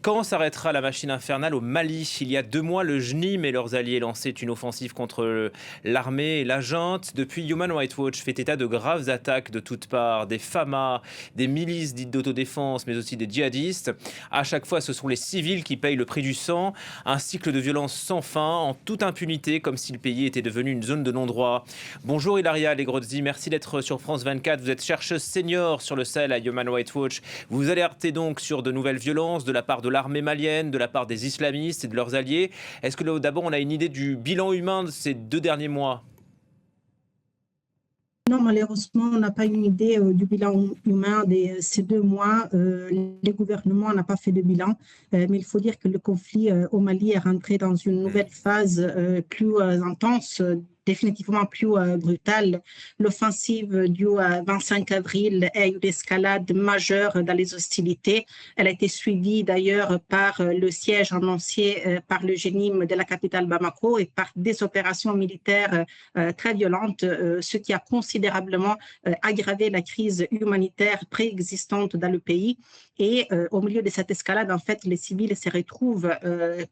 Quand s'arrêtera la machine infernale au Mali? Il y a 2 mois, le JNIM et leurs alliés lançaient une offensive contre l'armée et la junte. Depuis, Human Rights Watch fait état de graves attaques de toutes parts, des FAMA, des milices dites d'autodéfense, mais aussi des djihadistes. À chaque fois, ce sont les civils qui payent le prix du sang. Un cycle de violence sans fin, en toute impunité, comme si le pays était devenu une zone de non-droit. Bonjour Ilaria Legrozzi, merci d'être sur France 24. Vous êtes chercheuse senior sur le Sahel à Human Rights Watch. Vous alertez donc sur de nouvelles violences de la part de l'armée malienne, de la part des islamistes et de leurs alliés. Est-ce que d'abord on a une idée du bilan humain de ces 2 derniers mois? Non, malheureusement, on n'a pas une idée du bilan humain de ces 2 mois. Les gouvernements n'ont pas fait de bilan, mais il faut dire que le conflit au Mali est rentré dans une nouvelle phase plus intense, définitivement plus brutale. L'offensive du 25 avril est une escalade majeure dans les hostilités. Elle a été suivie d'ailleurs par le siège annoncé par le JNIM de la capitale Bamako et par des opérations militaires très violentes, ce qui a considérablement aggravé la crise humanitaire préexistante dans le pays. Et au milieu de cette escalade, en fait, les civils se retrouvent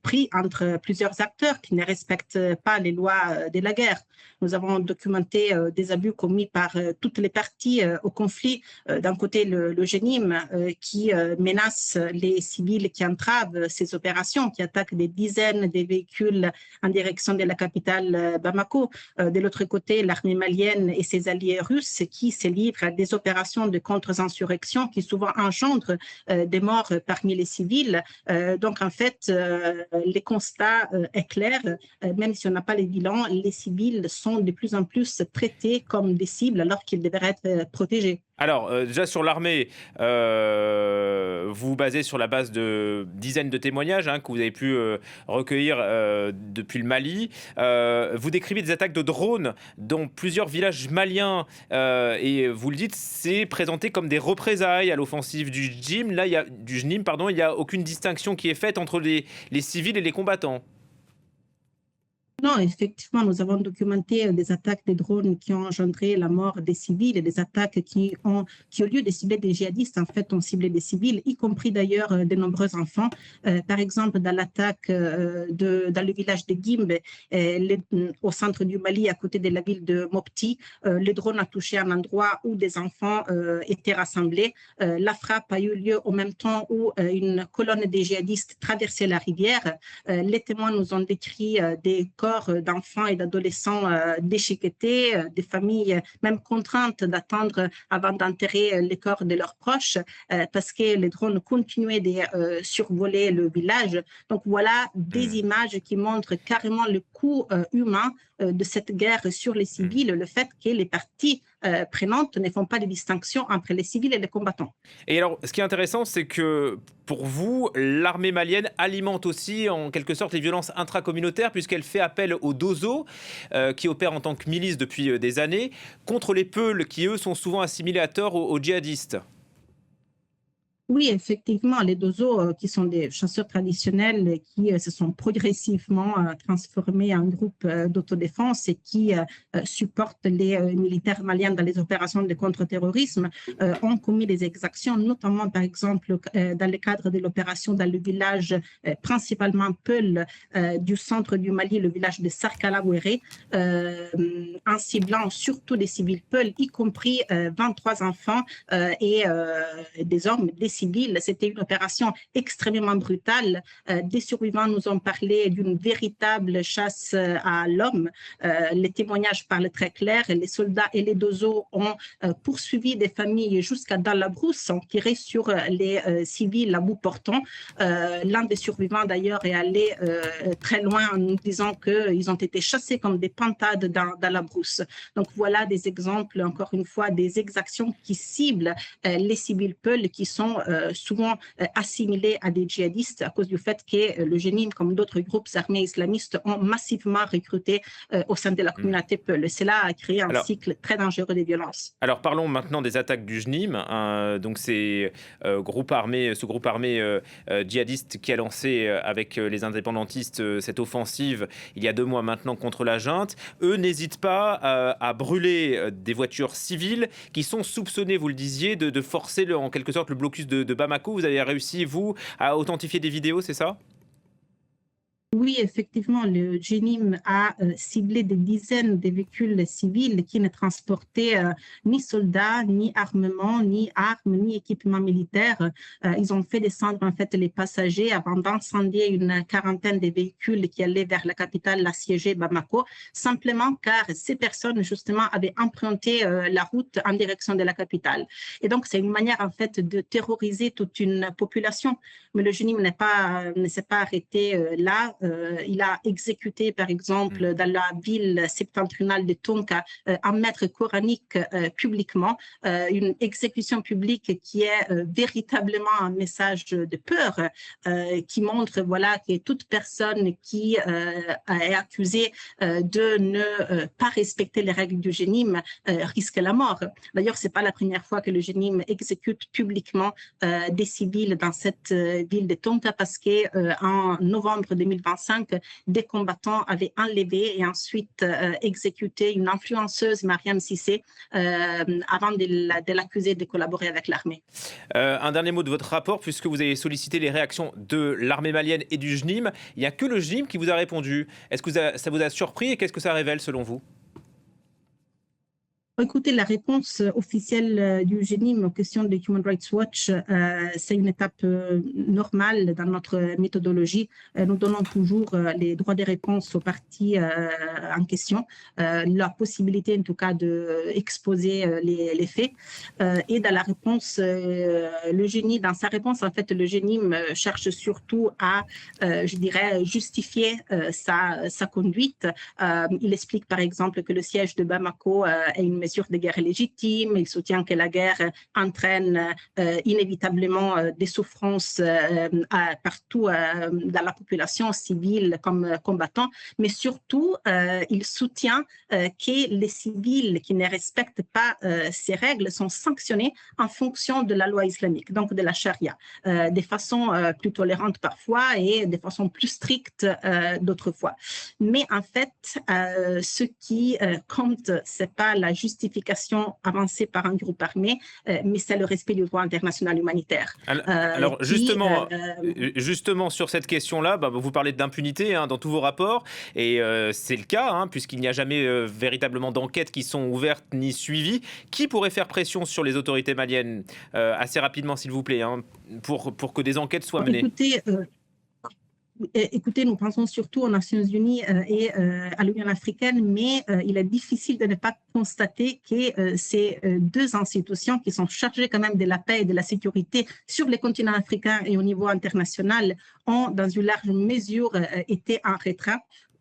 pris entre plusieurs acteurs qui ne respectent pas les lois de la guerre. Nous avons documenté des abus commis par toutes les parties au conflit. D'un côté, le JNIM qui menace les civils qui entravent ces opérations, qui attaquent des dizaines de véhicules en direction de la capitale Bamako. De l'autre côté, l'armée malienne et ses alliés russes qui se livrent à des opérations de contre-insurrection qui souvent engendrent des morts parmi les civils. Donc, en fait, les constats est clair. Même si on n'a pas les bilans, les civils sont de plus en plus traités comme des cibles alors qu'ils devraient être protégés. Alors, déjà sur l'armée, vous vous basez sur la base de dizaines de témoignages que vous avez pu recueillir depuis le Mali. Vous décrivez des attaques de drones dans plusieurs villages maliens et vous le dites, c'est présenté comme des représailles à l'offensive du JNIM. Là, du JNIM, pardon, il n'y a aucune distinction qui est faite entre les civils et les combattants. Non, effectivement, nous avons documenté des attaques de drones qui ont engendré la mort des civils et des attaques qui au lieu de cibler des djihadistes, en fait, ont ciblé des civils, y compris d'ailleurs de nombreux enfants. Par exemple, dans l'attaque dans le village de Gimbe, au centre du Mali, à côté de la ville de Mopti, le drone a touché un endroit où des enfants étaient rassemblés. La frappe a eu lieu au même temps où une colonne de djihadistes traversait la rivière. Les témoins nous ont décrit des corps d'enfants et d'adolescents déchiquetés, des familles même contraintes d'attendre avant d'enterrer les corps de leurs proches parce que les drones continuaient de survoler le village. Donc voilà des images qui montrent carrément le coût humain de cette guerre sur les civils, le fait que les parties prenantes ne font pas de distinction entre les civils et les combattants. Et alors, ce qui est intéressant, c'est que pour vous, l'armée malienne alimente aussi en quelque sorte les violences intracommunautaires puisqu'elle fait appel aux Dozo qui opèrent en tant que milice depuis des années contre les Peuls qui, eux, sont souvent assimilés à tort aux djihadistes. Oui, effectivement, les Dozo, qui sont des chasseurs traditionnels qui se sont progressivement transformés en groupe d'autodéfense et qui supportent les militaires maliens dans les opérations de contre-terrorisme, ont commis des exactions, notamment par exemple dans le cadre de l'opération dans le village principalement Peul du centre du Mali, le village de Sarkala-Wéré, en ciblant surtout des civils Peul, y compris 23 enfants et des hommes, des civils. C'était une opération extrêmement brutale. Des survivants nous ont parlé d'une véritable chasse à l'homme. Les témoignages parlent très clair. Les soldats et les dozos ont poursuivi des familles jusqu'à dans la brousse, ont tiré sur les civils à bout portant. L'un des survivants d'ailleurs est allé très loin en nous disant qu'ils ont été chassés comme des pintades dans la brousse. Donc voilà des exemples, encore une fois, des exactions qui ciblent les civils Peuls qui sont souvent assimilés à des djihadistes à cause du fait que le JNIM, comme d'autres groupes armés islamistes, ont massivement recruté au sein de la communauté Peul. Cela a créé un cycle très dangereux de violence. Alors parlons maintenant des attaques du JNIM. Donc c'est ce groupe armé djihadiste qui a lancé avec les indépendantistes cette offensive il y a 2 mois maintenant contre la junte. Eux n'hésitent pas à brûler des voitures civiles qui sont soupçonnées, vous le disiez, de forcer en quelque sorte le blocus de Bamako. Vous avez réussi, vous, à authentifier des vidéos, c'est ça? Oui, effectivement, le GNIM a ciblé des dizaines de véhicules civils qui ne transportaient ni soldats, ni armements, ni armes, ni équipements militaires. Ils ont fait descendre en fait les passagers avant d'incendier une quarantaine de véhicules qui allaient vers la capitale assiégée Bamako, simplement car ces personnes justement avaient emprunté la route en direction de la capitale. Et donc c'est une manière en fait de terroriser toute une population. Mais le GNIM ne s'est pas arrêté là. Il a exécuté, par exemple, dans la ville septentrionale de Tonka, un maître coranique publiquement, une exécution publique qui est véritablement un message de peur, qui montre voilà, que toute personne qui est accusée de ne pas respecter les règles du GNIM risque la mort. D'ailleurs, ce n'est pas la première fois que le GNIM exécute publiquement des civils dans cette ville de Tonka, parce qu'en novembre 2025, des combattants avaient enlevé et ensuite exécuté une influenceuse, Mariam Cissé, avant de l'accuser de collaborer avec l'armée. Un dernier mot de votre rapport, puisque vous avez sollicité les réactions de l'armée malienne et du GNIM. Il n'y a que le GNIM qui vous a répondu. Est-ce que ça vous a surpris et qu'est-ce que ça révèle selon vous? Écoutez, la réponse officielle du GNIM aux questions de Human Rights Watch, c'est une étape normale dans notre méthodologie. Nous donnons toujours les droits de réponse aux parties en question, la possibilité en tout cas d'exposer les faits. Et dans la réponse, le GNIM, dans sa réponse, en fait, le GNIM cherche surtout à, je dirais, justifier sa conduite. Il explique par exemple que le siège de Bamako est une mesure de guerre légitime. Il soutient que la guerre entraîne inévitablement des souffrances partout dans la population civile comme combattants, mais surtout il soutient que les civils qui ne respectent pas ces règles sont sanctionnés en fonction de la loi islamique, donc de la charia, de façon plus tolérante parfois et de façon plus stricte d'autres fois. Mais en fait, ce qui compte, c'est pas la justification avancée par un groupe armé, mais c'est le respect du droit international humanitaire. Alors justement sur cette question-là, vous parlez d'impunité dans tous vos rapports, et c'est le cas, puisqu'il n'y a jamais véritablement d'enquêtes qui sont ouvertes ni suivies. Qui pourrait faire pression sur les autorités maliennes assez rapidement, s'il vous plaît, pour que des enquêtes soient menées? Écoutez, nous pensons surtout aux Nations Unies et à l'Union africaine, mais il est difficile de ne pas constater que ces deux institutions qui sont chargées quand même de la paix et de la sécurité sur le continent africain et au niveau international ont, dans une large mesure, été en retrait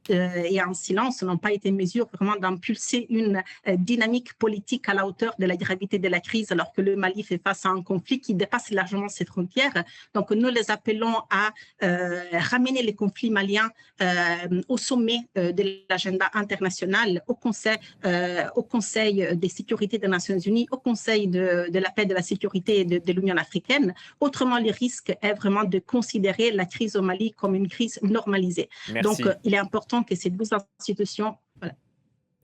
et en silence, n'ont pas été mesure vraiment d'impulser une dynamique politique à la hauteur de la gravité de la crise, alors que le Mali fait face à un conflit qui dépasse largement ses frontières. Donc nous les appelons à ramener les conflits maliens au sommet de l'agenda international, au Conseil des sécurités des Nations Unies, au Conseil de la paix, de la sécurité de l'Union africaine. Autrement, le risque est vraiment de considérer la crise au Mali comme une crise normalisée. Merci. Donc il est important que ces deux institutions... Voilà.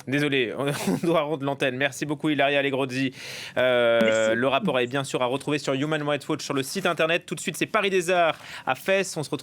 Désolé, on doit rendre l'antenne. Merci beaucoup Ilaria Legrozzi. Le rapport est bien sûr à retrouver sur Human Rights Watch sur le site internet. Tout de suite, c'est Paris des Arts à Fès. On se retrouve